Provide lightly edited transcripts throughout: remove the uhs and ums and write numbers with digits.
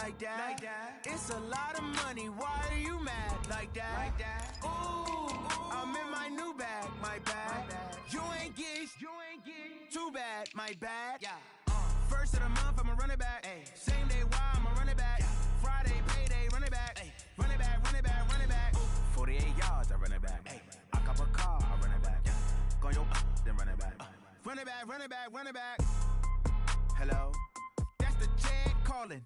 like that. It's a lot of money, why are you mad like that? Ooh, I'm in my new bag, my bad. You ain't get too bad, my bad. First of the month, I'ma run it back. Same day, why I'ma run it back. Friday, payday, run it back. Run it back, run it back, run it back. 48 yards, I run it back. I cop a car, I run it back. Go your then run it back. Run it back, run it back, run it back. Hello, that's the jag calling.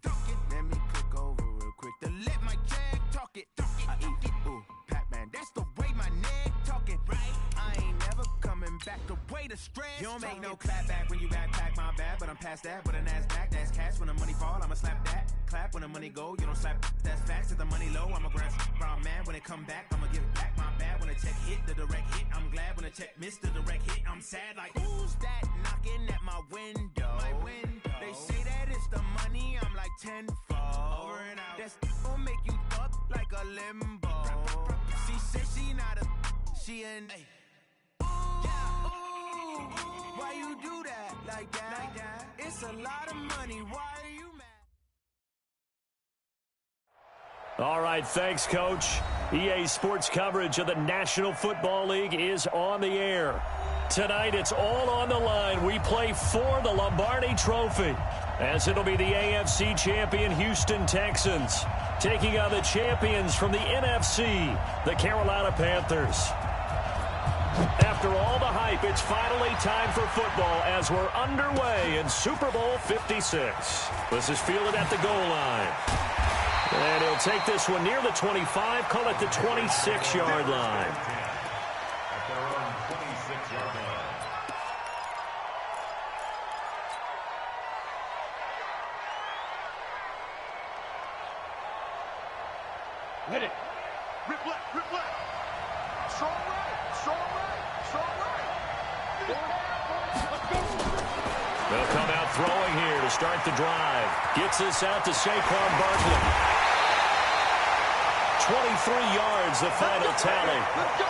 Let me click over real quick to let my jag talk it. I eat it, ooh, Pac-Man, that's the way my neck talking. Right, I ain't never coming back the way the stress. You don't make no clap back when you backpack, my bad, but I'm past that. With a NASDAQ, that's cash. When the money fall, I'ma slap that. Clap when the money go, you don't slap. That's facts. If the money low, I'ma grab brown man. When it come back, I'ma give back my bad. When the check hit, the direct hit. I'm glad when the check missed the direct hit. I'm sad like, who's that knocking at my window? They say that it's the money, I'm like tenfold. Over and out. That's gon' make you up like a limbo. She said she not a, she an. Ooh, why you do that like that? It's a lot of money, why are you mad? All right, thanks, Coach. EA Sports coverage of the National Football League is on the air. Tonight, it's all on the line. We play for the Lombardi Trophy, as it'll be the AFC champion Houston Texans taking on the champions from the NFC, the Carolina Panthers. After all the hype, it's finally time for football as we're underway in Super Bowl 56. This is fielded at the goal line. And he'll take this one near the 25, call it the 26-yard line. At their own 26-yard line. Hit it. Rip left, rip left. Strong right, strong right, strong right. Let's go. They'll come out throwing here to start the drive. Gets this out to Saquon Barkley. 23 yards, the final tally. Let's go.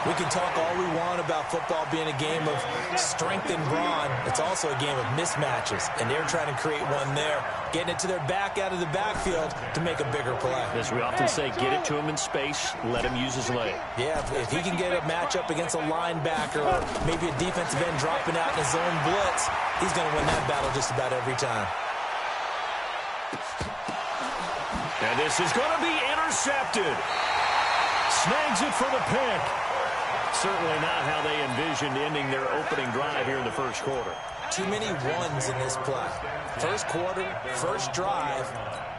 We can talk all we want about football being a game of strength and brawn. It's also a game of mismatches, and they're trying to create one there, getting it to their back out of the backfield to make a bigger play. As we often say, get it to him in space, let him use his leg. Yeah, if he can get a matchup against a linebacker or maybe a defensive end dropping out in his own blitz, he's going to win that battle just about every time. And this is going to be intercepted. Snags it for the pick. Certainly not how they envisioned ending their opening drive here in the first quarter. Too many ones in this play. First quarter, first drive,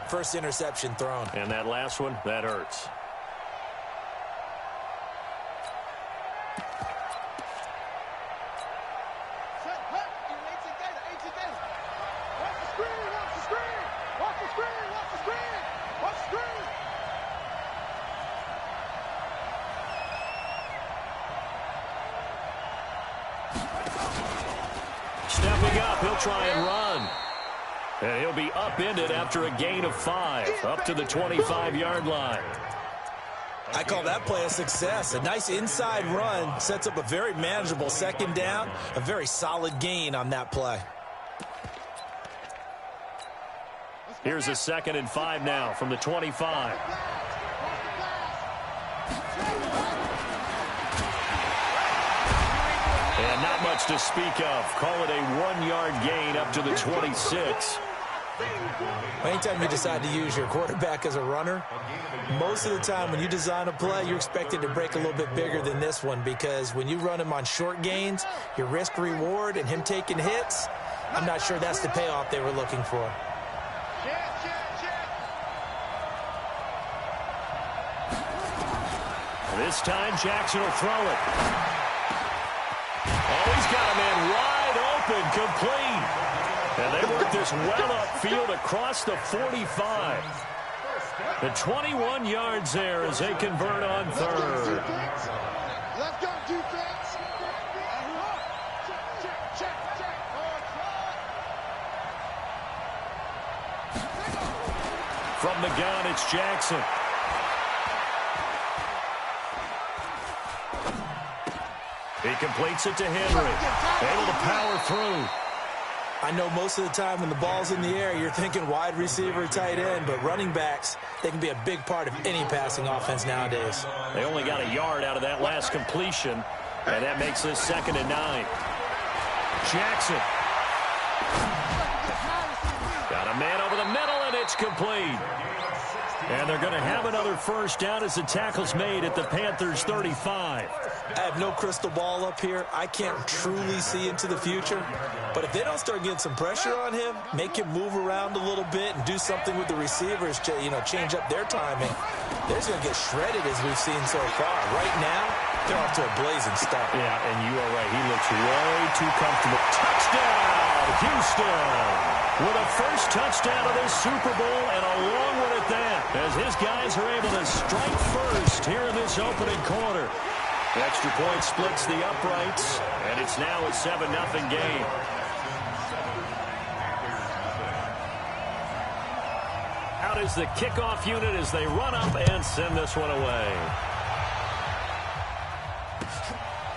first interception thrown. And that last one, that hurts. Stepping up, he'll try and run. And he'll be upended after a gain of 5, up to the 25-yard line. I call that play a success. A nice inside run sets up a very manageable second down, a very solid gain on that play. Here's a 2nd and 5 now from the 25. And not much to speak of. Call it a 1-yard gain up to the 26. Anytime you decide to use your quarterback as a runner, most of the time when you design a play, you're expected to break a little bit bigger than this one, because when you run him on short gains, your risk-reward and him taking hits, I'm not sure that's the payoff they were looking for. This time Jackson will throw it. Oh, he's got a man wide open, complete. And they work this well upfield across the 45. The 21 yards there as they convert on 3rd. Let's go, defense. From the gun, it's Jackson. He completes it to Henry. Able to power through. I know most of the time when the ball's in the air, you're thinking wide receiver, tight end, but running backs, they can be a big part of any passing offense nowadays. They only got a yard out of that last completion, and that makes this 2nd and 9. Jackson. Got a man over the middle, and it's complete. And they're going to have another first down as the tackle's made at the Panthers' 35. I have no crystal ball up here. I can't truly see into the future. But if they don't start getting some pressure on him, make him move around a little bit and do something with the receivers, change up their timing, they're just going to get shredded as we've seen so far. Right now, they're off to a blazing start. Yeah, and you are right. He looks way too comfortable. Touchdown, Houston! With a first touchdown of this Super Bowl, and a long one at that, as his guys are able to strike first here in this opening quarter. The extra point splits the uprights, and it's now a 7-0 game. Out is the kickoff unit as they run up and send this one away.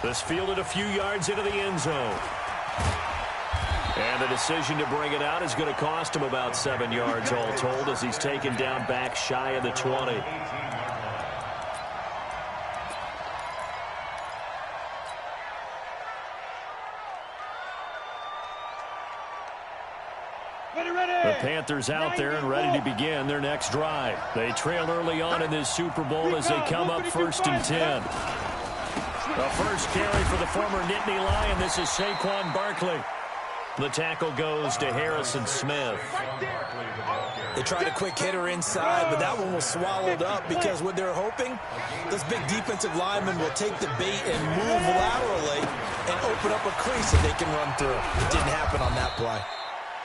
This fielded a few yards into the end zone. And the decision to bring it out is going to cost him about 7 yards all told as he's taken down back shy of the 20. The Panthers out there and ready to begin their next drive. They trail early on in this Super Bowl as they come up 1st and 10. The first carry for the former Nittany Lion. This is Saquon Barkley. The tackle goes to Harrison Smith. They tried a quick hitter inside, but that one was swallowed up because what they're hoping, this big defensive lineman will take the bait and move laterally and open up a crease that they can run through. It didn't happen on that play.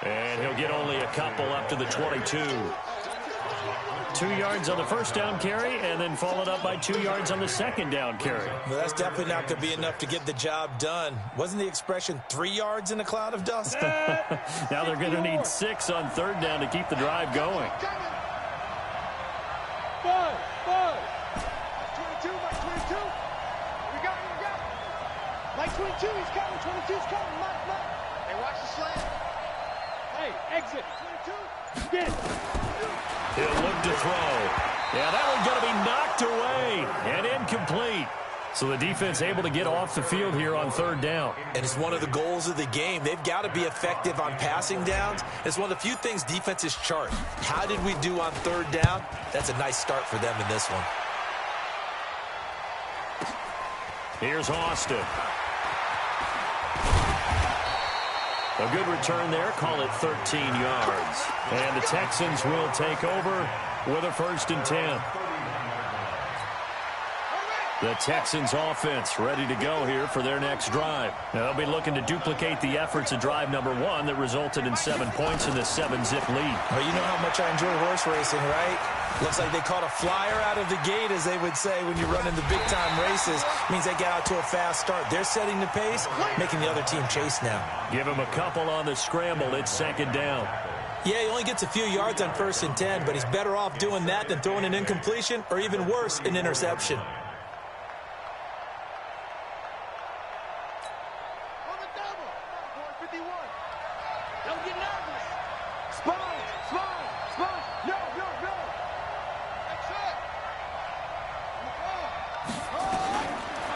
And he'll get only a couple up to the 22. 2 yards on the first down carry, and then followed up by 2 yards on the second down carry. Well, that's definitely not going to be enough to get the job done. Wasn't the expression 3 yards in a cloud of dust? Now they're going to need 6 on 3rd down to keep the drive going. 5. 22, Mike 22. We got it. Mike 22, he's coming. 22's coming. Mike. Hey, watch the slant. Hey, exit. 22. Get. He'll look to throw. Yeah, that one's going to be knocked away and incomplete. So the defense able to get off the field here on 3rd down. And it's one of the goals of the game. They've got to be effective on passing downs. It's one of the few things defenses chart. How did we do on 3rd down? That's a nice start for them in this one. Here's Austin. A good return there, call it 13 yards. And the Texans will take over with a 1st and 10. The Texans offense ready to go here for their next drive. Now, they'll be looking to duplicate the efforts of drive number 1 that resulted in 7 points in the 7-zip lead. Well, you know how much I enjoy horse racing, right? Looks like they caught a flyer out of the gate, as they would say when you run into big-time races. Means they get out to a fast start. They're setting the pace, making the other team chase now. Give him a couple on the scramble. It's 2nd down. Yeah, he only gets a few yards on 1st and 10, but he's better off doing that than throwing an incompletion or even worse, an interception.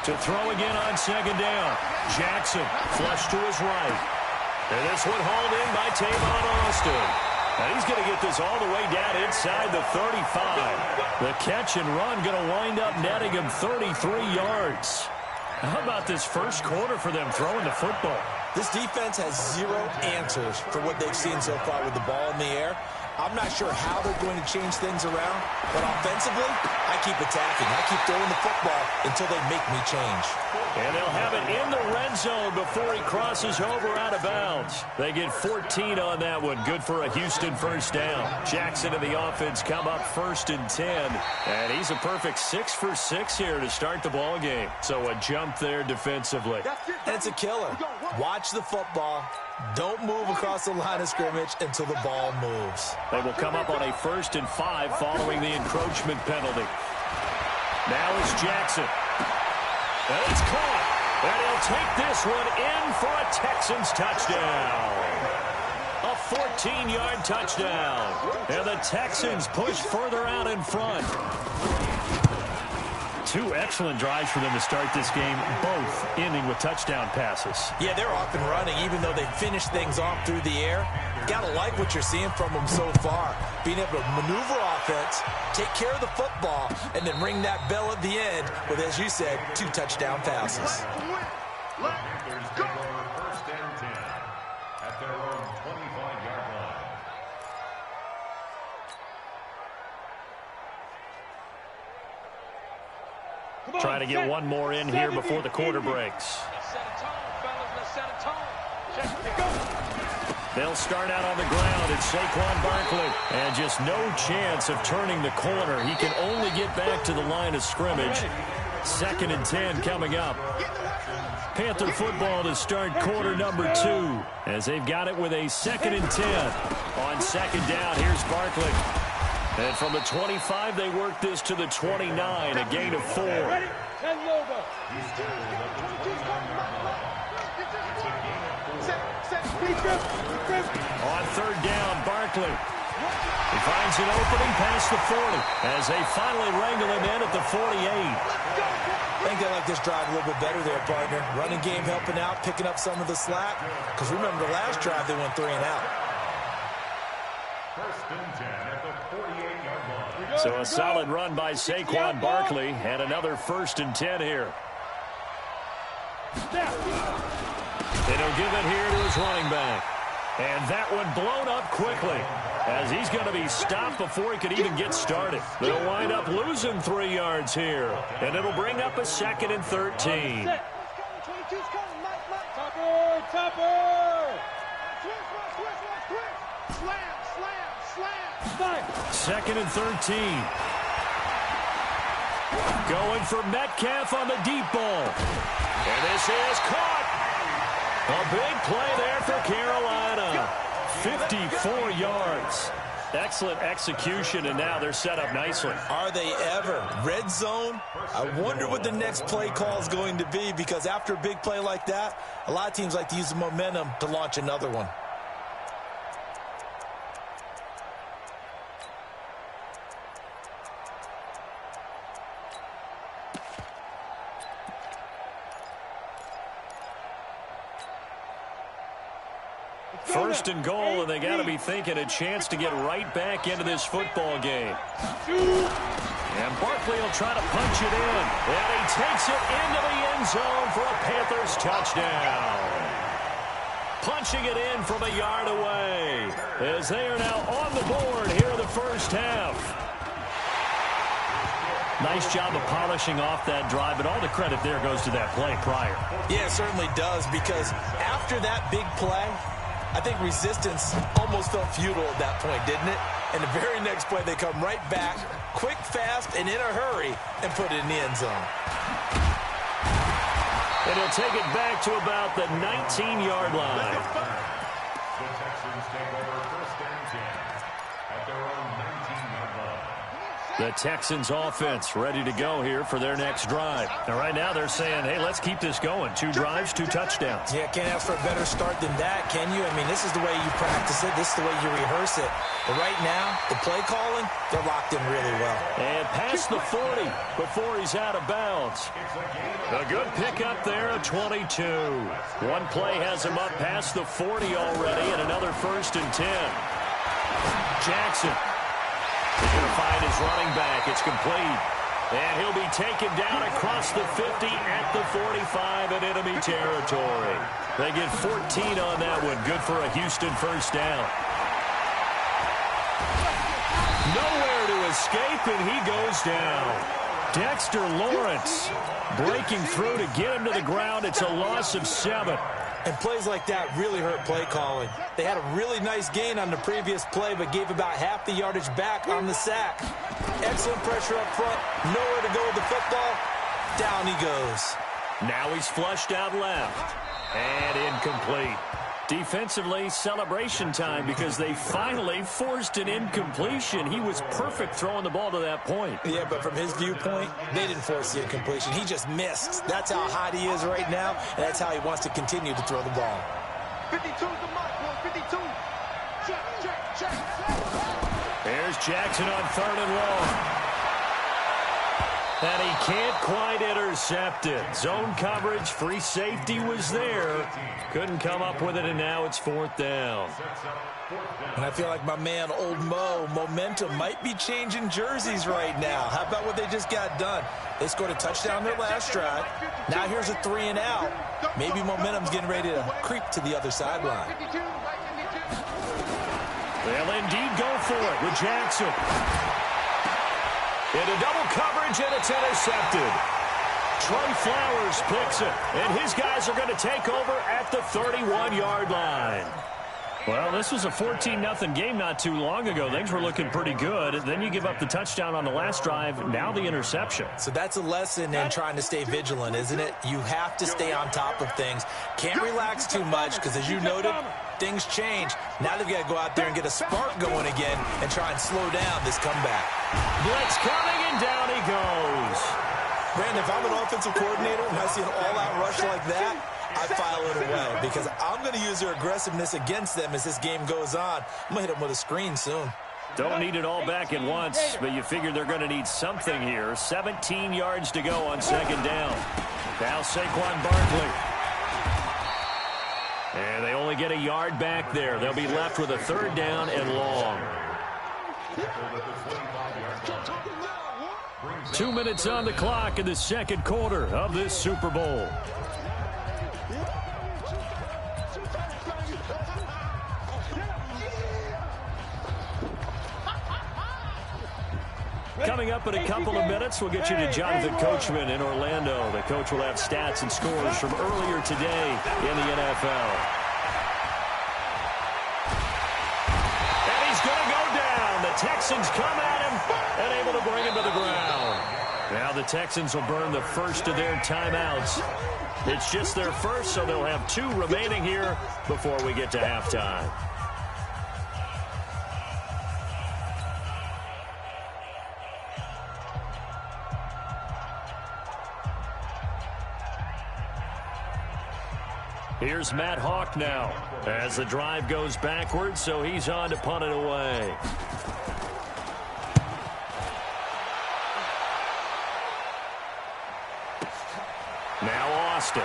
To throw again on 2nd down. Jackson flush to his right. And this one hauled in by Tavon Austin. And he's going to get this all the way down inside the 35. The catch and run going to wind up netting him 33 yards. How about this first quarter for them throwing the football? This defense has 0 answers for what they've seen so far with the ball in the air. I'm not sure how they're going to change things around, but offensively, I keep attacking. I keep throwing the football until they make me change. And they'll have it in the red zone before he crosses over out of bounds. They get 14 on that one. Good for a Houston first down. Jackson and the offense come up 1st and 10. And he's a perfect 6 for 6 here to start the ball game. So a jump there defensively. And it's a killer. Watch the football. Don't move across the line of scrimmage until the ball moves. They will come up on a 1st and 5 following the encroachment penalty. Now it's Jackson. And it's caught. And he'll take this one in for a Texans touchdown. 14-yard touchdown. And the Texans push further out in front. Two excellent drives for them to start this game, both ending with touchdown passes. Yeah, they're off and running, even though they finished things off through the air. Gotta like what you're seeing from them so far. Being able to maneuver offense, take care of the football, and then ring that bell at the end with, as you said, 2 touchdown passes. Panthers take over first and 10 at their own 25-yard line. Trying to get one more in here before the quarter breaks. They'll start out on the ground. It's Saquon Barkley. And just no chance of turning the corner. He can only get back to the line of scrimmage. 2nd and 10 coming up. Panther football to start quarter number 2. As they've got it with a 2nd and 10. On 2nd down, here's Barkley. And from the 25, they work this to the 29, a gain of 4. On 3rd down, Barkley. He finds an opening past the 40 as they finally wrangle him in at the 48. I think they like this drive a little bit better there, partner. Running game helping out, picking up some of the slack. Because remember, the last drive they went 3 and out. First and 10 at the 48-yard line. So a solid run by Saquon Barkley and another 1st and 10 here. And he'll give it here to his running back. And that one blown up quickly as he's going to be stopped before he could even get started. They'll wind up losing 3 yards here. And it'll bring up a 2nd and 13. Second and 13. Going for Metcalf on the deep ball. And this is caught. A big play there for Carolina. 54 yards. Excellent execution, and now they're set up nicely. Are they ever? Red zone? I wonder what the next play call is going to be, because after a big play like that, a lot of teams like to use the momentum to launch another one. First and goal, and they got to be thinking a chance to get right back into this football game. And Barkley will try to punch it in. And he takes it into the end zone for a Panthers touchdown. Punching it in from a yard away as they are now on the board here in the first half. Nice job of polishing off that drive, but all the credit there goes to that play prior. Yeah, it certainly does, because after that big play, I think resistance almost felt futile at that point, didn't it? And the very next play, they come right back, quick, fast, and in a hurry, and put it in the end zone. And he'll take it back to about the 19-yard line. The Texans take over first and 10 at their own 19-yard line. The Texans offense ready to go here for their next drive. Now, right now they're saying, hey, let's keep this going. 2 drives, 2 touchdowns. Yeah, can't ask for a better start than that, can you? I mean, this is the way you practice it. This is the way you rehearse it. But right now, the play calling, they're locked in really well. And past the 40 before he's out of bounds. A good pickup there at 22. One play has him up past the 40 already, and another 1st and 10. Jackson. He's going to find his running back. It's complete. And he'll be taken down across the 50 at the 45 in enemy territory. They get 14 on that one. Good for a Houston first down. Nowhere to escape, and he goes down. Dexter Lawrence breaking through to get him to the ground. It's a loss of 7. And plays like that really hurt play calling. They had a really nice gain on the previous play, but gave about half the yardage back on the sack. Excellent pressure up front. Nowhere to go with the football. Down he goes. Now he's flushed out left. And incomplete. Defensively, celebration time because they finally forced an incompletion. He was perfect throwing the ball to that point. Yeah, but from his viewpoint, they didn't force the incompletion. He just missed. That's how hot he is right now, and that's how he wants to continue to throw the ball. 52 is the mark, boy. 52. Here's Jackson on 3rd and long. And he can't quite intercept it. Zone coverage, free safety was there. Couldn't come up with it, and now it's 4th down. And I feel like my man, Old Mo, momentum might be changing jerseys right now. How about what they just got done? They scored a touchdown their last drive. Now here's a 3 and out. Maybe momentum's getting ready to creep to the other sideline. They'll indeed go for it with Jackson. Into double coverage, and it's intercepted. Trey Flowers picks it, and his guys are going to take over at the 31-yard line. Well, this was a 14-0 game not too long ago. Things were looking pretty good. Then you give up the touchdown on the last drive, now the interception. So that's a lesson in trying to stay vigilant, isn't it? You have to stay on top of things. Can't relax too much because, as you noted, things change. Now they've got to go out there and get a spark going again and try and slow down this comeback. Blitz coming, and down he goes. Brandon, if I'm an offensive coordinator and I see an all-out rush like that, I file it away because I'm going to use their aggressiveness against them as this game goes on. I'm going to hit them with a screen soon. Don't need it all back at once, but you figure they're going to need something here. 17 yards to go on 2nd down. Now Saquon Barkley. And they only get a yard back there. They'll be left with a 3rd down and long. 2 minutes on the clock in the 2nd quarter of this Super Bowl. Coming up in a couple of minutes, we'll get you to Jonathan Coachman in Orlando. The coach will have stats and scores from earlier today in the NFL. And he's going to go down. The Texans come at him and able to bring him to the ground. Now the Texans will burn the first of their timeouts. It's just their first, so they'll have 2 remaining here before we get to halftime. Here's Matt Hawk now as the drive goes backwards, so he's on to punt it away. Now Austin.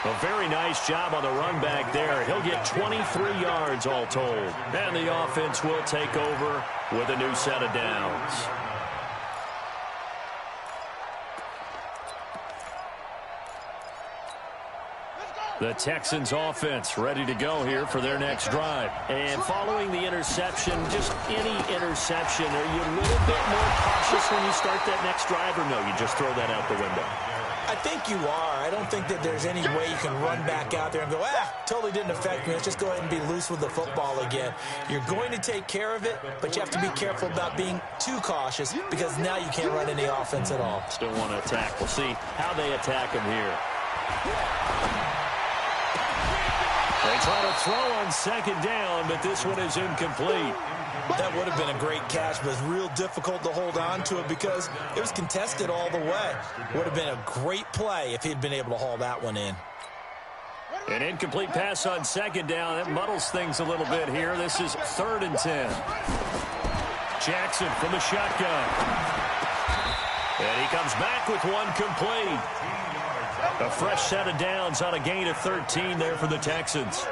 A very nice job on the run back there. He'll get 23 yards all told. And the offense will take over with a new set of downs. The Texans offense ready to go here for their next drive. And following the interception, just any interception, are you a little bit more cautious when you start that next drive, or no, you just throw that out the window? I think you are. I don't think that there's any way you can run back out there and go, totally didn't affect me. Let's just go ahead and be loose with the football again. You're going to take care of it, but you have to be careful about being too cautious because now you can't run any offense at all. Still want to attack. We'll see how they attack him here. They try to throw on 2nd down, but this one is incomplete. That would have been a great catch, but it's real difficult to hold on to it because it was contested all the way. Would have been a great play if he'd been able to haul that one in. An incomplete pass on 2nd down. It muddles things a little bit here. This is 3rd and 10. Jackson from the shotgun. And he comes back with one complete. A fresh set of downs on a gain of 13 there for the Texans.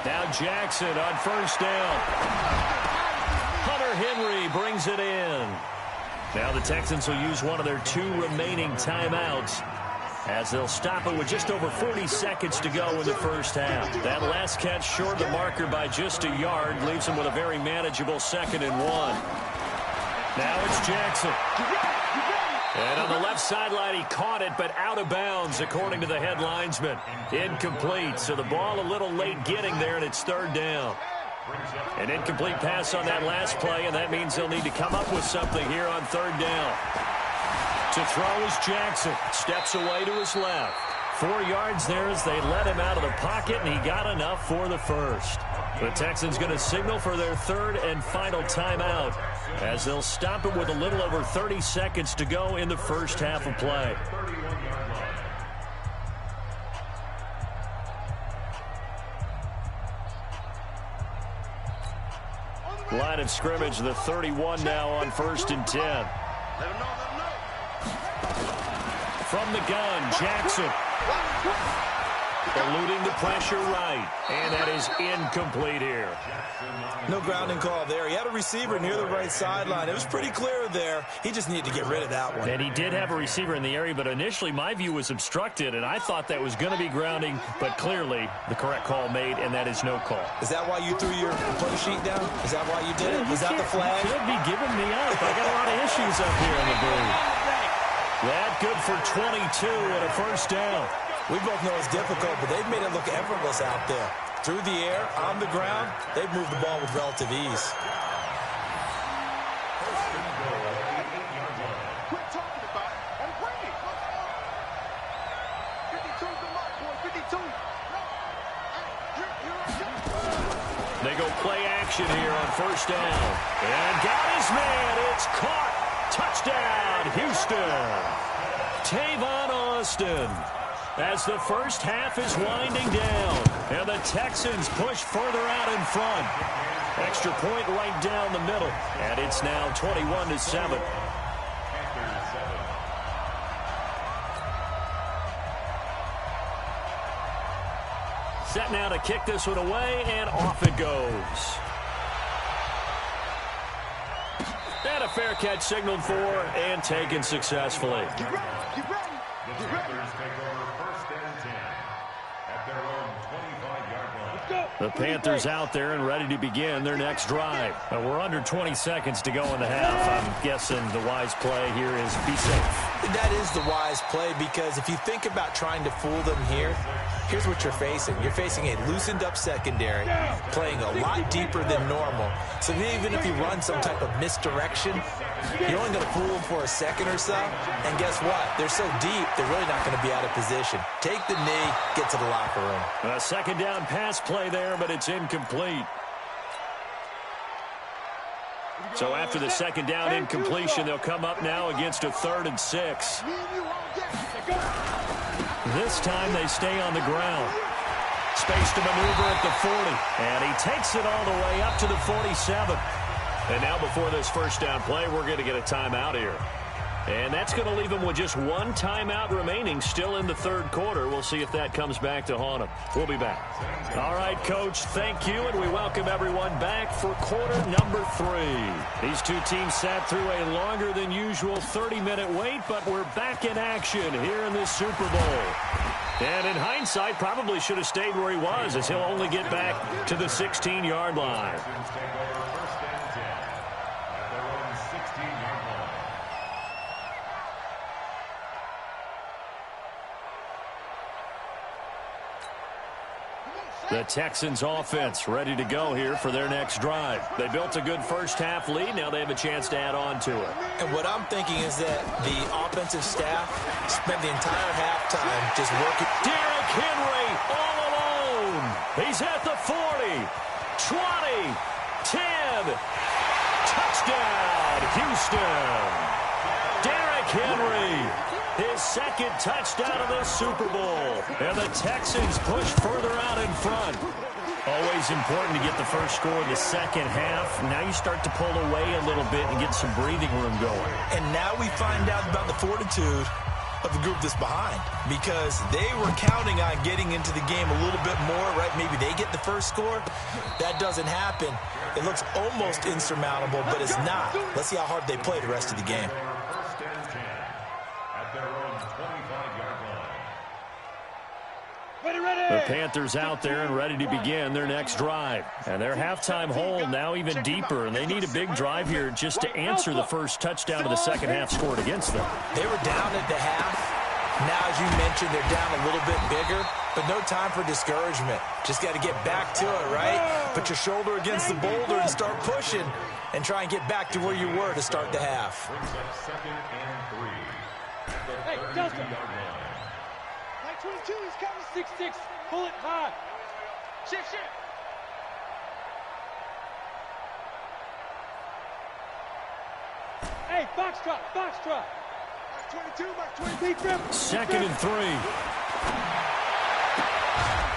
Now Jackson on 1st down. Hunter Henry brings it in. Now the Texans will use one of their 2 remaining timeouts as they'll stop it with just over 40 seconds to go in the first half. That last catch short of the marker by just a yard leaves them with a very manageable 2nd and 1. Now it's Jackson. And on the left sideline, he caught it, but out of bounds, according to the head linesman. Incomplete, so the ball a little late getting there, and it's 3rd down. An incomplete pass on that last play, and that means they'll need to come up with something here on 3rd down. To throw is Jackson. Steps away to his left. 4 yards there as they let him out of the pocket, and he got enough for the first. The Texans going to signal for their 3rd and final timeout as they'll stop it with a little over 30 seconds to go in the first half of play. Line of scrimmage, the 31 now on 1st and 10. From the gun, Jackson. Eluding the pressure right. And that is incomplete here. No grounding call there. He had a receiver near the right sideline. It was pretty clear there. He just needed to get rid of that one. And he did have a receiver in the area, but initially my view was obstructed, and I thought that was going to be grounding, but clearly the correct call made, and that is no call. Is that why you threw your play sheet down? Is that why you did it? Was that the flag? You could be giving me up. I got a lot of issues up here in the booth. That good for 22 and a first down. We both know it's difficult, but they've made it look effortless out there. Through the air, on the ground, they've moved the ball with relative ease. Quit talking about it and bring it. 52's the mark, boy. 52. They go play action here on first down. And got his man. It's caught. Touchdown, Houston. Tavon Austin. As the first half is winding down, and the Texans push further out in front. Extra point right down the middle, and it's now 21-7. Set now to kick this one away, and off it goes. And a fair catch signaled for and taken successfully. Get ready. Get ready. The Panthers take over 1st and 10 at their own 25-yard line. Let's go. The Panthers out there and ready to begin their next drive. We're under 20 seconds to go in the half. I'm guessing the wise play here is be safe. That is the wise play, because if you think about trying to fool them here, here's what you're facing. You're facing a loosened-up secondary, playing a lot deeper than normal. So even if you run some type of misdirection, you're only going to fool them for a second or so. And guess what? They're so deep, they're really not going to be out of position. Take the knee, get to the locker room. A second down pass play there, but it's incomplete. So after the second down incompletion, they'll come up now against a 3rd and 6. This time they stay on the ground. Space to maneuver at the 40. And he takes it all the way up to the 47. And now before this first down play, we're going to get a timeout here. And that's going to leave him with just one timeout remaining still in the 3rd quarter. We'll see if that comes back to haunt him. We'll be back. All right, Coach, thank you, and we welcome everyone back for quarter number 3. These two teams sat through a longer than usual 30-minute wait, but we're back in action here in this Super Bowl. And in hindsight, probably should have stayed where he was, as he'll only get back to the 16-yard line. The Texans offense ready to go here for their next drive. They built a good first half lead. Now they have a chance to add on to it. And what I'm thinking is that the offensive staff spent the entire halftime just working. Derrick Henry all alone. He's at the 40, 20, 10. Touchdown, Houston. Derrick Henry. His second touchdown of the Super Bowl. And the Texans push further out in front. Always important to get the first score in the second half. Now you start to pull away a little bit and get some breathing room going. And now we find out about the fortitude of the group that's behind, because they were counting on getting into the game a little bit more, right? Maybe they get the first score. That doesn't happen. It looks almost insurmountable, but it's not. Let's see how hard they play the rest of the game. The Panthers out there and ready to begin their next drive. And their halftime hole now even deeper, and they need a big drive here just to answer the first touchdown of the second half scored against them. They were down at the half. Now, as you mentioned, they're down a little bit bigger, but no time for discouragement. Just got to get back to it, right? Put your shoulder against the boulder and start pushing and try and get back to where you were to start the half. Hey, Delta. 22, he's coming. 6-6. Pull it high. Shift. Hey, Foxtrot. Mark 22, Mark 23. Second and 3.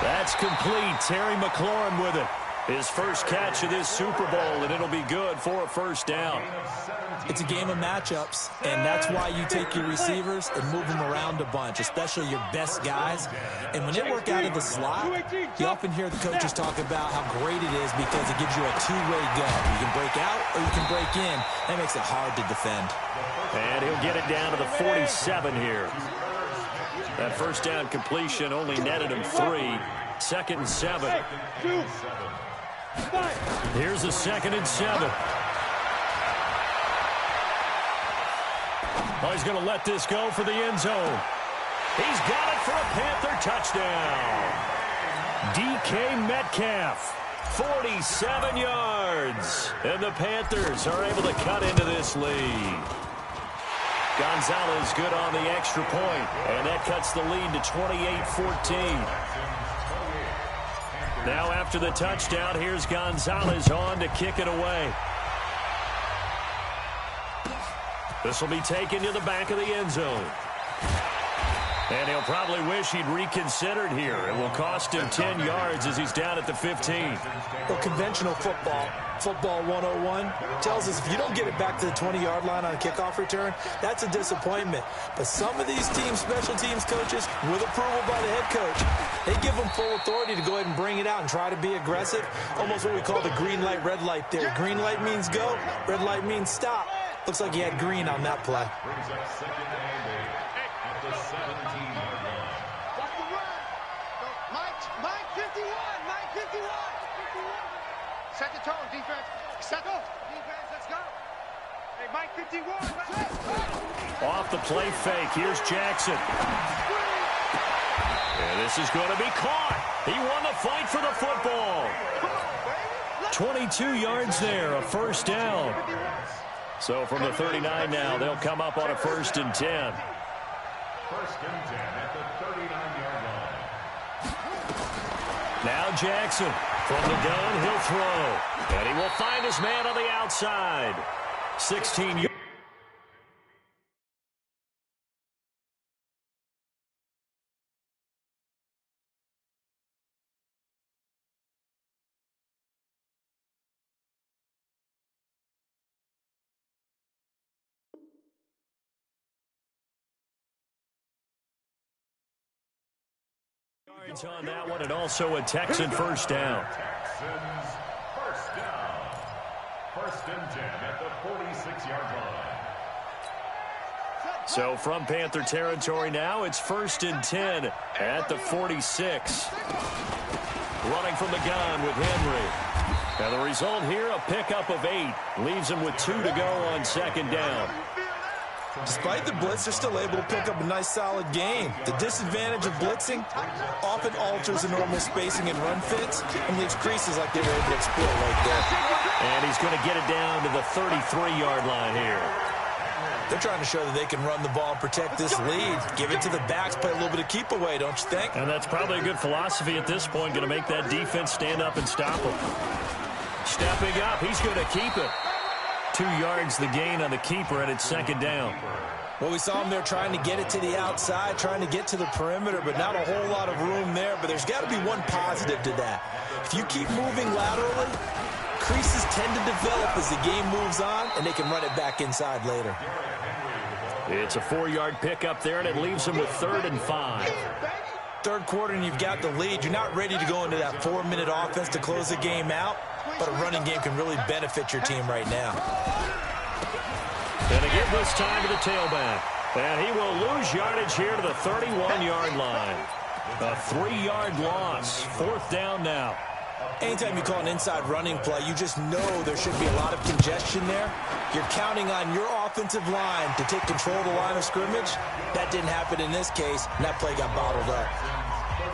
That's complete. Terry McLaurin with it. His first catch of this Super Bowl, and it'll be good for a first down. It's a game of matchups, and that's why you take your receivers and move them around a bunch, especially your best guys. And when they work out of the slot, you often hear the coaches talk about how great it is because it gives you a two-way go. You can break out or you can break in. That makes it hard to defend. And he'll get it down to the 47 here. That first down completion only netted him 3. 2nd and 7. Here's a 2nd and 7. Oh, he's going to let this go for the end zone. He's got it for a Panther touchdown. DK Metcalf, 47 yards. And the Panthers are able to cut into this lead. Gonzalez good on the extra point, and that cuts the lead to 28-14. Now after the touchdown, here's Gonzalez on to kick it away. This will be taken to the back of the end zone. And he'll probably wish he'd reconsidered here. It will cost him 10 yards as he's down at the 15. Well, conventional football 101, tells us if you don't get it back to the 20-yard line on a kickoff return, that's a disappointment. But some of these teams, special teams coaches, with approval by the head coach, they give them full authority to go ahead and bring it out and try to be aggressive. Almost what we call the green light, red light there. Green light means go, red light means stop. Looks like he had green on that play. Brings up 2nd and 8 at the 17-yard line. Watch the run. Mike 51. Mike 51. Set the tone, defense. Set the defense. Let's go. Hey, Mike 51. Off the play fake. Here's Jackson. And this is going to be caught. He won the fight for the football. 22 yards there, a first down. So from the 39 now, they'll come up on a 1st and 10. 1st and 10 at the 39-yard line. Now Jackson from the gun, he'll throw. And he will find his man on the outside. 16 yards. On that one, and also a Texan first down. Texans first down. 1st and 10 at the 46-yard line. So from Panther territory now, it's 1st and 10 at the 46. Running from the gun with Henry. And the result here, a pickup of 8. Leaves him with 2 to go on 2nd down. Despite the blitz, they're still able to pick up a nice, solid gain. The disadvantage of blitzing often alters the normal spacing and run fits and leaves creases like they were able to exploit right there. And he's going to get it down to the 33-yard line here. They're trying to show that they can run the ball and protect this lead. Give it to the backs, play a little bit of keep away, don't you think? And that's probably a good philosophy at this point, going to make that defense stand up and stop him. Stepping up, he's going to keep it. 2 yards the gain on the keeper, and it's 2nd down. Well, we saw him there trying to get it to the outside, trying to get to the perimeter, but not a whole lot of room there. But there's got to be one positive to that. If you keep moving laterally, creases tend to develop as the game moves on, and they can run it back inside later. It's a 4-yard pickup there, and it leaves him with 3rd and 5. Third quarter, and you've got the lead. You're not ready to go into that 4-minute offense to close the game out, but a running game can really benefit your team right now. Going to give this time to the tailback. And he will lose yardage here to the 31-yard line. A 3-yard loss. 4th down now. Anytime you call an inside running play, you just know there should be a lot of congestion there. You're counting on your offensive line to take control of the line of scrimmage. That didn't happen in this case, and that play got bottled up.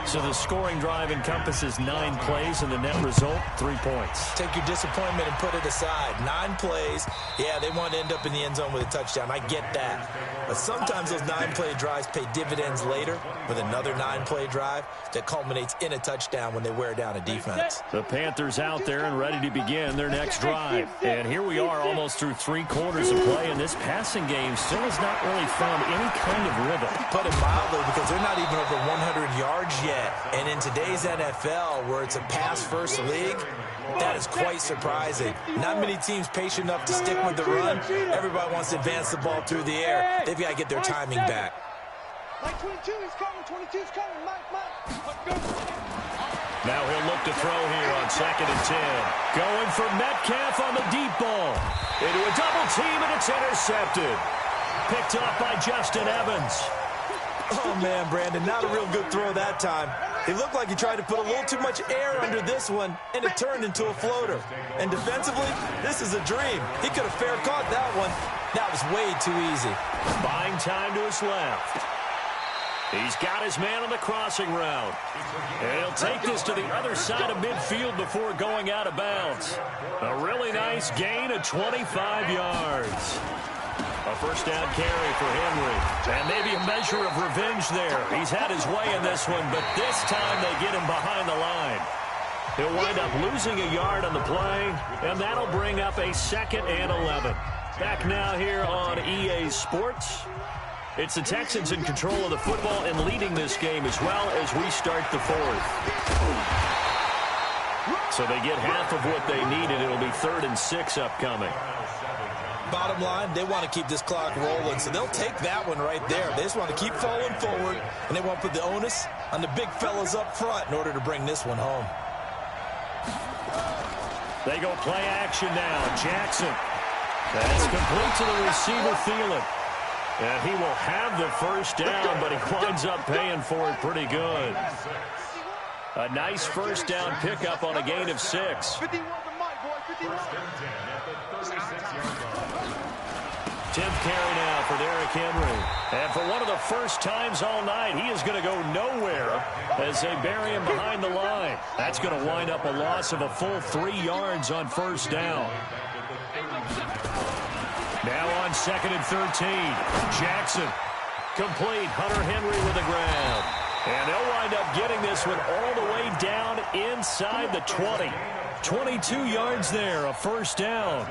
So the scoring drive encompasses 9 plays, and the net result, 3 points. Take your disappointment and put it aside. 9 plays. Yeah, they want to end up in the end zone with a touchdown. I get that. But sometimes those 9-play drives pay dividends later with another 9-play drive that culminates in a touchdown when they wear down a defense. The Panthers out there and ready to begin their next drive. And here we are almost through 3 quarters of play, and this passing game still has not really found any kind of rhythm. Put it mildly, because they're not even over 100 yards yet. get. And in today's NFL, where it's a pass-first league, that is quite surprising. Not many teams patient enough to stick with the run. Everybody wants to advance the ball through the air. They've got to get their timing back. Mike 22 is coming. 22's coming. Mike. Now he'll look to throw here on 2nd and 10. Going for Metcalf on the deep ball. Into a double team, and it's intercepted. Picked up by Justin Evans. Oh, man, Brandon, not a real good throw that time. It looked like he tried to put a little too much air under this one, and it turned into a floater. And defensively, this is a dream. He could have fair caught that one. That was way too easy. Buying time to his left. He's got his man on the crossing route. And he'll take this to the other side of midfield before going out of bounds. A really nice gain of 25 yards. A first down carry for Henry. And maybe a measure of revenge there. He's had his way in this one, but this time they get him behind the line. He'll wind up losing a yard on the play, and that'll bring up a 2nd and 11. Back now here on EA Sports. It's the Texans in control of the football and leading this game as well as we start the 4th. So they get half of what they needed. It'll be 3rd and 6 upcoming. Bottom line, they want to keep this clock rolling, so they'll take that one right there. They just want to keep falling forward, and they want to put the onus on the big fellas up front in order to bring this one home. They go play action now. Jackson. That's complete to the receiver, Thielen. And he will have the first down, but he winds up paying for it pretty good. A nice first down pickup on a gain of 6. 10th carry now for Derrick Henry. And for one of the first times all night, he is going to go nowhere as they bury him behind the line. That's going to wind up a loss of a full 3 yards on first down. Now on 2nd and 13. Jackson. Complete. Hunter Henry with the grab. And they'll wind up getting this one all the way down inside the 20. 22 yards there, a first down.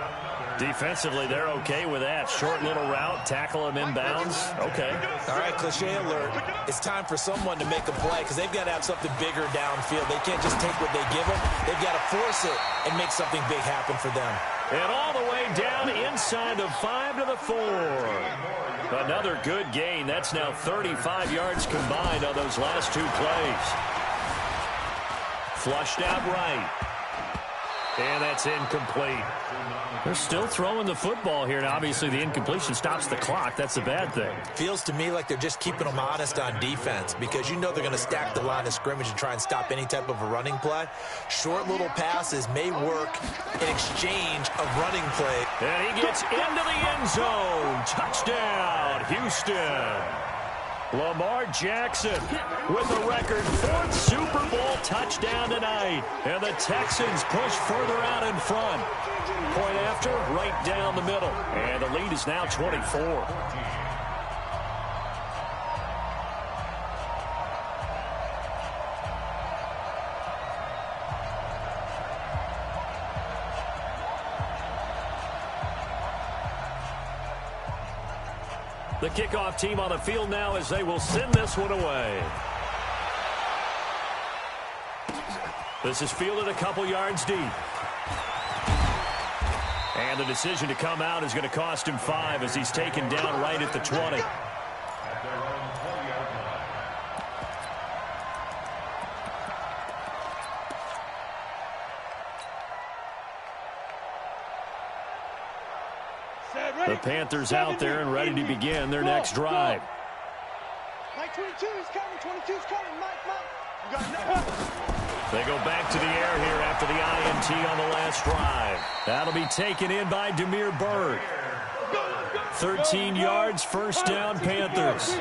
Defensively, they're okay with that. Short little route, tackle him inbounds. Okay. All right, cliche alert. It's time for someone to make a play because they've got to have something bigger downfield. They can't just take what they give them. They've got to force it and make something big happen for them. And all the way down inside the 5 to the 4. Another good gain. That's now 35 yards combined on those last 2 plays. Flushed out right. And that's incomplete. They're still throwing the football here, and obviously the incompletion stops the clock. That's a bad thing. Feels to me like they're just keeping them honest on defense because you know they're going to stack the line of scrimmage and try and stop any type of a running play. Short little passes may work in exchange of running play. And he gets into the end zone. Touchdown, Houston. Lamar Jackson with a record 4th Super Bowl touchdown tonight. And the Texans push further out in front. Point after, right down the middle. And the lead is now 24. The kickoff team on the field now as they will send this one away. This is fielded a couple yards deep. And the decision to come out is going to cost him 5 as he's taken down right at the 20. The Panthers out there and ready to begin their next drive. Mike 22 is coming. 22's coming. Mike. You got They go back to the air here after the INT on the last drive. That'll be taken in by Demir Bird. 13 yards, first down, Panthers.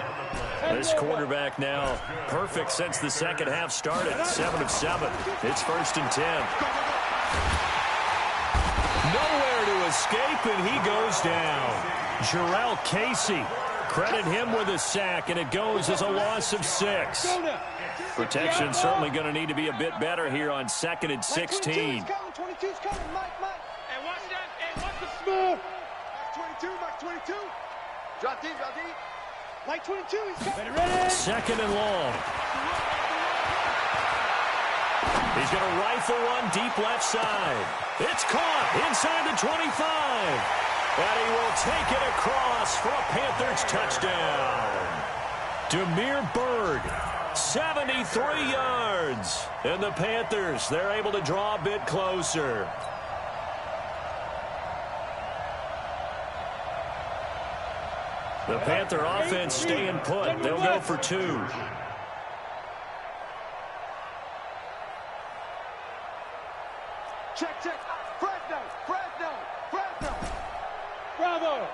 This quarterback now perfect since the second half started. 7 of 7. It's 1st and 10. Nowhere to escape, and he goes down. Jarrell Casey, credit him with a sack, and it goes as a loss of 6. Protection certainly going to need to be a bit better here on 2nd and 16. 22's coming. Mike. And watch that. And watch the smooth. Mike 22. Drop deep. Mike 22, he's coming. Ready. 2nd and long. He's going to rifle one deep left side. It's caught inside the 25. And he will take it across for a Panthers touchdown. Demir Bird, 73 yards. And the Panthers, they're able to draw a bit closer. The Panther offense staying put. They'll go for 2. Check, check. Fresno, Fresno, Fresno. Bravo.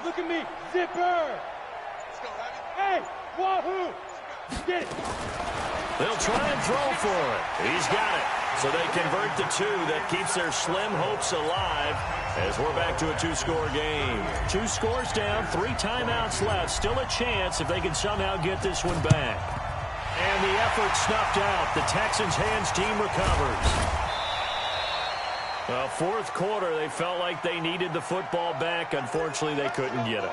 Look at me. Zipper. Let's go, Hey, wahoo. Get it. They'll try and throw for it. He's got it. So they convert the 2. That keeps their slim hopes alive as we're back to a 2-score game. 2 scores down, 3 timeouts left. Still a chance if they can somehow get this one back. And the effort snuffed out. The Texans' hands team recovers. Well, fourth quarter, they felt like they needed the football back. Unfortunately, they couldn't get it.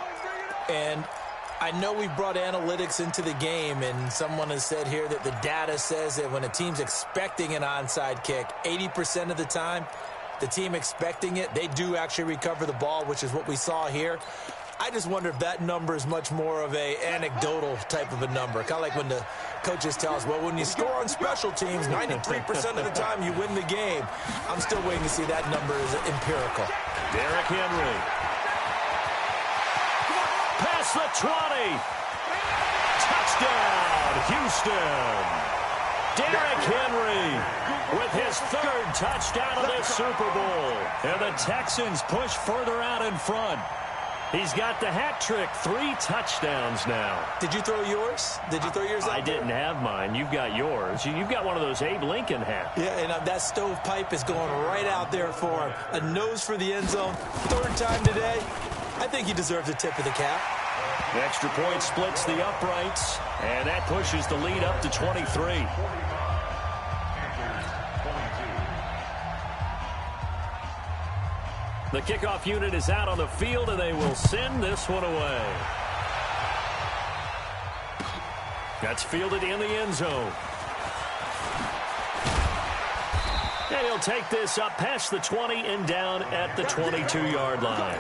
And I know we brought analytics into the game, and someone has said here that the data says that when a team's expecting an onside kick, 80% of the time, the team expecting it, they do actually recover the ball, which is what we saw here. I just wonder if that number is much more of a anecdotal type of a number. Kind of like when the coaches tell us, well, when you score on special teams, 93% of the time you win the game. I'm still waiting to see that number is empirical. Derrick Henry. Past the 20. Touchdown, Houston. Derrick Henry with his 3rd touchdown of this Super Bowl. And the Texans push further out in front. He's got the hat trick, 3 touchdowns now. Did you throw yours? Did you throw yours out? I didn't have mine. You've got yours. You've got one of those Abe Lincoln hats. Yeah, and that stovepipe is going right out there for him. A nose for the end zone. 3rd time today. I think he deserves a tip of the cap. The extra point splits the uprights, and that pushes the lead up to 23. The kickoff unit is out on the field, and they will send this one away. That's fielded in the end zone. And he'll take this up past the 20 and down at the 22-yard line.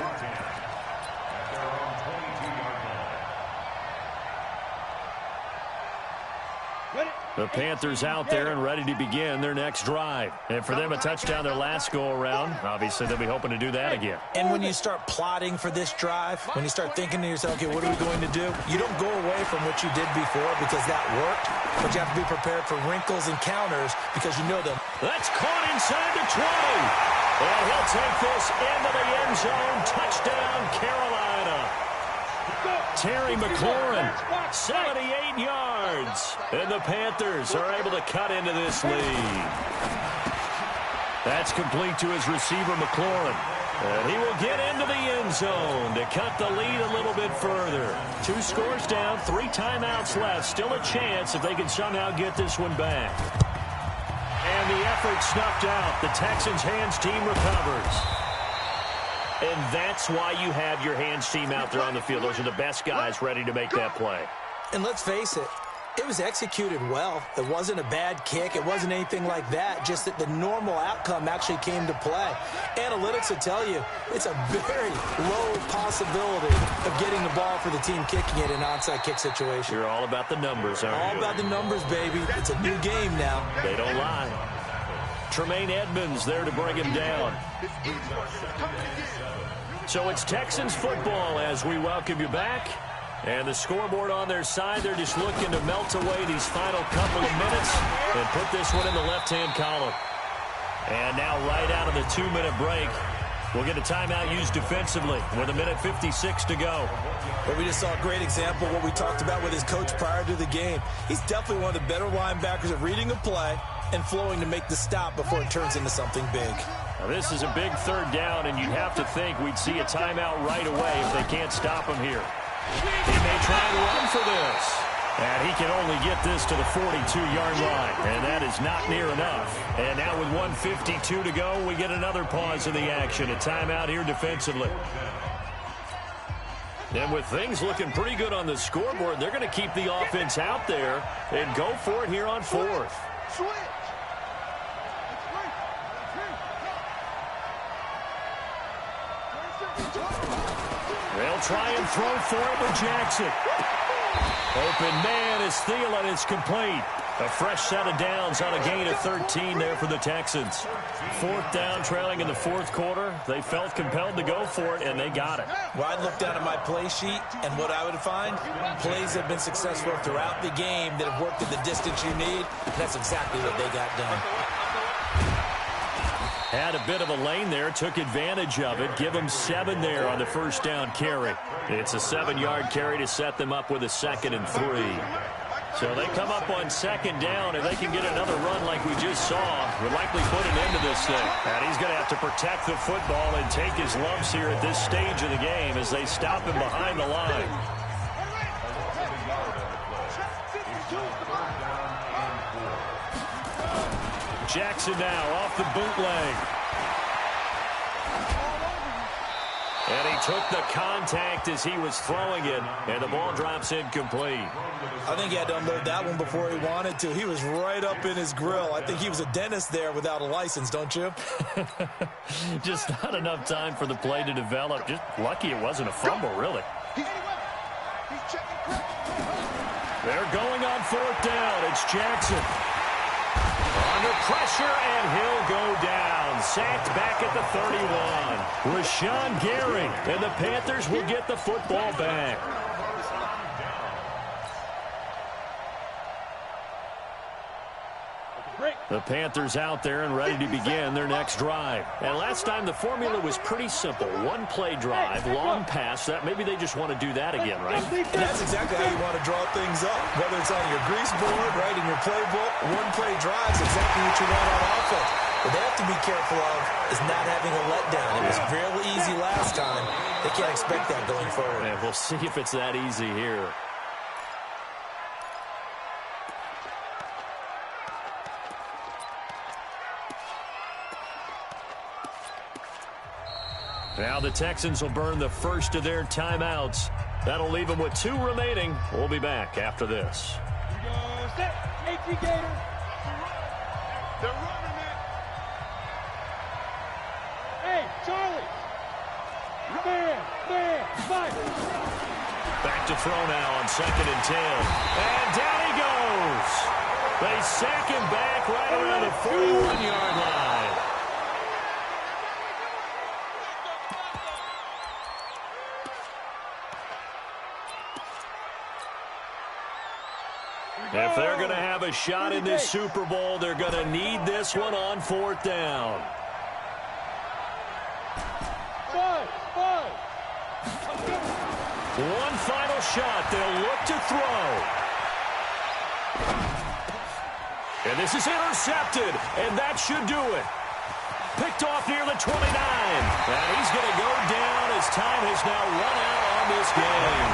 The Panthers out there and ready to begin their next drive. And for them, a touchdown their last go-around. Obviously, they'll be hoping to do that again. And when you start plotting for this drive, when you start thinking to yourself, okay, what are we going to do? You don't go away from what you did before because that worked, but you have to be prepared for wrinkles and counters because you know them. That's caught inside the 20. And he'll take this into the end zone. Touchdown, Carolina. Terry McLaurin, 78 yards. And the Panthers are able to cut into this lead. That's complete to his receiver, McLaurin. And he will get into the end zone to cut the lead a little bit further. 2 scores down, 3 timeouts left. Still a chance if they can somehow get this one back. And the effort snuffed out. The Texans' hands team recovers. And that's why you have your hands team out there on the field. Those are the best guys ready to make that play. And let's face it, it was executed well. It wasn't a bad kick. It wasn't anything like that. Just that the normal outcome actually came to play. Analytics will tell you it's a very low possibility of getting the ball for the team kicking it in an onside kick situation. You're all about the numbers, aren't you? All about the numbers, baby. It's a new game now. They don't lie. Tremaine Edmonds there to bring him down. So it's Texans football as we welcome you back. And the scoreboard on their side, they're just looking to melt away these final couple of minutes and put this one in the left-hand column. And now right out of the 2-minute break, we'll get a timeout used defensively with 1:56 to go. But we just saw a great example of what we talked about with his coach prior to the game. He's definitely one of the better linebackers at reading a play and flowing to make the stop before it turns into something big. Now this is a big 3rd down, and you'd have to think we'd see a timeout right away if they can't stop him here. He may try and run for this. And he can only get this to the 42-yard line. And that is not near enough. And now with 1:52 to go, we get another pause in the action. A timeout here defensively. And with things looking pretty good on the scoreboard, they're going to keep the offense out there and go for it here on fourth. They'll try and throw for it with Jackson. Open man is Thielen. It's complete. A fresh set of downs on a gain of 13 there for the Texans. Fourth down, trailing in the fourth quarter. They felt compelled to go for it, and they got it. Well, I'd look down at my play sheet, and what I would find, plays have been successful throughout the game that have worked at the distance you need. That's exactly what they got done. Had a bit of a lane there, took advantage of it. Give them 7 there on the first down carry. It's a 7-yard carry to set them up with a 2nd and 3. So they come up on 2nd down, and they can get another run like we just saw. Would likely put an end to this thing. And he's going to have to protect the football and take his lumps here at this stage of the game as they stop him behind the line. Jackson now off the bootleg. And he took the contact as he was throwing it, and the ball drops incomplete. I think he had to unload that one before he wanted to. He was right up in his grill. I think he was a dentist there without a license, don't you? Just not enough time for the play to develop. Just lucky it wasn't a fumble, really. They're going on 4th down. It's Jackson. Under pressure, and he'll go down. Sacked back at the 31. Rashawn Gary, and the Panthers will get the football back. The Panthers out there and ready to begin their next drive. And last time the formula was pretty simple. 1-play drive, long pass. That maybe they just want to do that again, right? And that's exactly how you want to draw things up. Whether it's on your grease board, right, in your playbook, 1-play drive is exactly what you want on offense. What they have to be careful of is not having a letdown. It was fairly easy last time. They can't expect that going forward. And we'll see if it's that easy here. Now the Texans will burn the first of their timeouts. That'll leave them with 2 remaining. We'll be back after this. Set. AT Gator. They're running it. Hey, Charlie. Man, fight. Back to throw now on 2nd and 10. And down he goes. They sack him back right around the 41-yard line. If they're going to have a shot in this Super Bowl, they're going to need this one on 4th down. One final shot. They'll look to throw. And this is intercepted, and that should do it. Picked off near the 29. And he's going to go down as time has now run out on this game.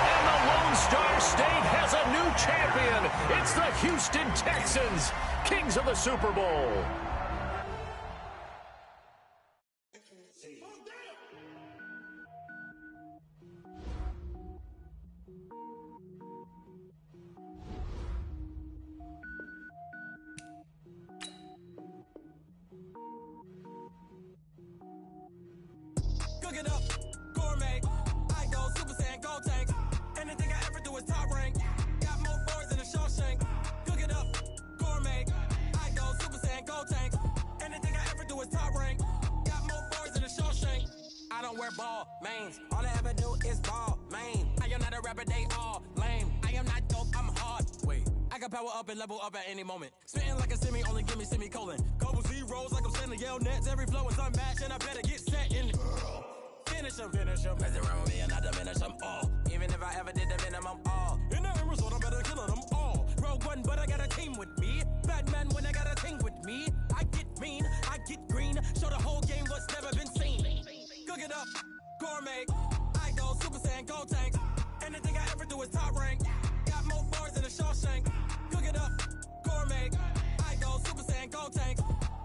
And the Lone Star State has a new champion. It's the Houston Texans, kings of the Super Bowl. Cook it up, gourmet. I go Super Saiyan, gold tank. Anything I ever do is top rank. Got more boards than a Shawshank. Cook it up, gourmet. I go Super Saiyan, gold tank. Anything I ever do is top rank. Got more boards than a Shawshank. I don't wear ball mains. All I ever do is ball main. I am not a rapper, they all lame. I am not dope, I'm hard. Wait, I can power up and level up at any moment. Spitting like a semi, only give me semicolon. Couple zeros like I'm sending yell nets. Every flow is unmatched, and I better get set in. Finish them. Mess around with me and I diminish them all. Even if I ever did the minimum all. In the end result, I'm better killing them all. Rogue One, but I got a team with me. Batman when I got a thing with me. I get mean, I get green. Show the whole game what's never been seen. Cook it up, gourmet. I go Super Saiyan, gold tank. Anything I ever do is top rank. Got more bars than a Shawshank. Cook it up, gourmet. I go Super Saiyan, gold tank.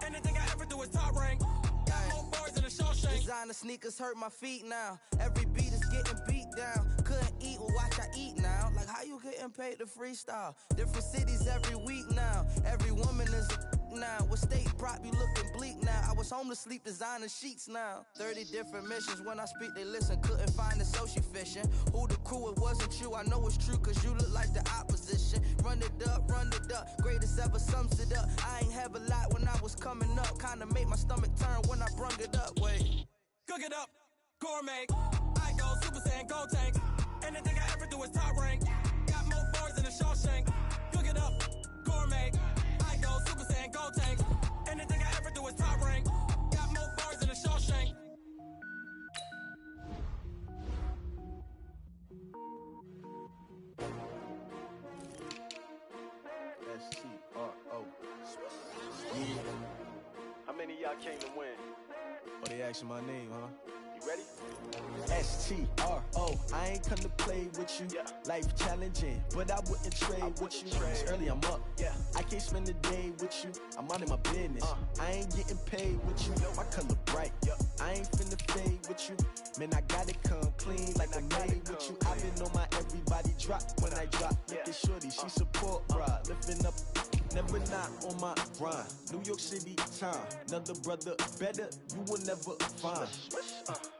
Anything I ever do is top rank. Got more bars than a Shawshank. Designer sneakers hurt my feet now. Every beat is getting beat down. Couldn't eat, well, watch I eat now. Like, how you getting paid to freestyle? Different cities every week now. Every woman is a now. With state prop, you looking bleak now. I was home to sleep, designing sheets now. 30 different missions. When I speak, they listen. Couldn't find it, so she fishing. Who the crew, it wasn't you. I know it's true, cause you look like the opposition. Run it up, greatest ever sums it up. I ain't have a lot when I was coming up. Kinda made my stomach turn when I brung it up. Wait. Cook it up, gourmet. I go Super Saiyan, go tank. Anything I ever do is top rank. Got more bars than a Shawshank. Cook it up, gourmet. I go Super Saiyan, go tank. Anything I ever do is top rank. Got more bars than a Shawshank. S-T-R-O. Yeah. How many of y'all came to win? Oh, they asking my name, huh? You ready? S-T-R-O. I ain't come to play with you. Yeah. Life challenging, but I wouldn't trade with you. It's early, I'm up. Yeah. I can't spend the day with you. I'm out of my business. I ain't getting paid with you. My color bright. I ain't finna fade with you. Man, I gotta come clean like I made with you. I've been on my everybody drop when I drop. Look at shorty, she support, bruh. Lifting up, never not on my grind. New York City time, another brother better, you will never find.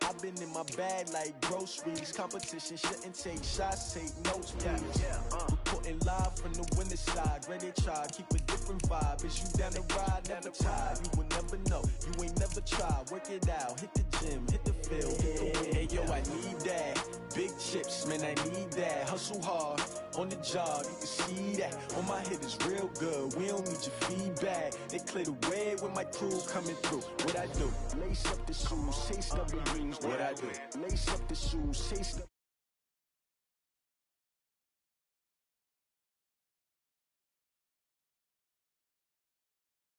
I've been in my bag like groceries. Competition shouldn't take shots, take notes, please. Reporting live from the winter side. Ready to try, keep a different vibe. Is you down the ride, never tired. You will never know, you ain't never tried. Work it out, hit the gym, hit the field. Hey yo, I need that. Big chips, man, I need that. Hustle hard, on the job, you can see that. On my head is real good, we don't need your feedback. They clear the way with my crew coming through. What I do? Lace up the shoes, chase double rings. What I do? Lace up the shoes, chase the